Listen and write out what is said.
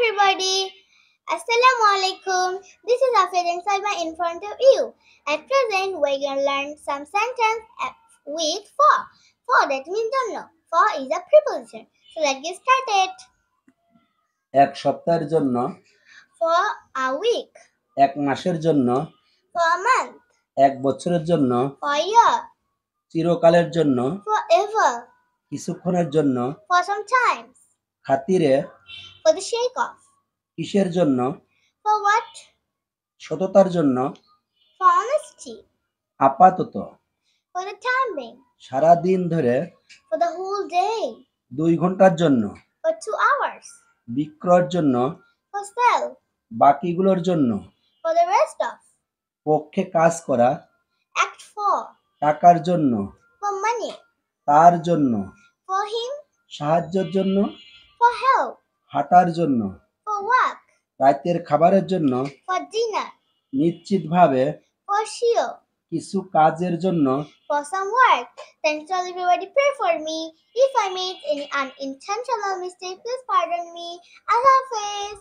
everybody. Assalamu alaikum. This is Afid and Salma in front of you. At present, we're going to learn some sentence with for. For that means don't know. For is a preposition. So let's get started. এক সপ্তাহের জন্য, For a week. এক মাসের জন্য, For a month. এক বছরের জন্য, For a year. চিরকালের জন্য, Forever. কিছুক্ষণের জন্য, For some time. খাতিরে, For the sake of. কিসের জন্য, For what? সততার জন্য, For honesty. আপাতত, For the time being. সারা দিন ধরে, For the whole day. 2 ঘন্টার জন্য, For 2 hours. বিক্রয়ের জন্য, For sale. বাকিগুলোর জন্য, For the rest of. পক্ষে কাজ করা, Act for. টাকার জন্য, For money. তার জন্য, For him. সাহায্যের জন্য, For help. হাঁটার জন্য, For work. রাতের খাবারের জন্য, For dinner. নিশ্চিতভাবে, For sure. কিছু কাজের জন্য, For some work. Thanks to everybody. Pray for me. If I made any unintentional mistake, please pardon me. Allah Hafiz.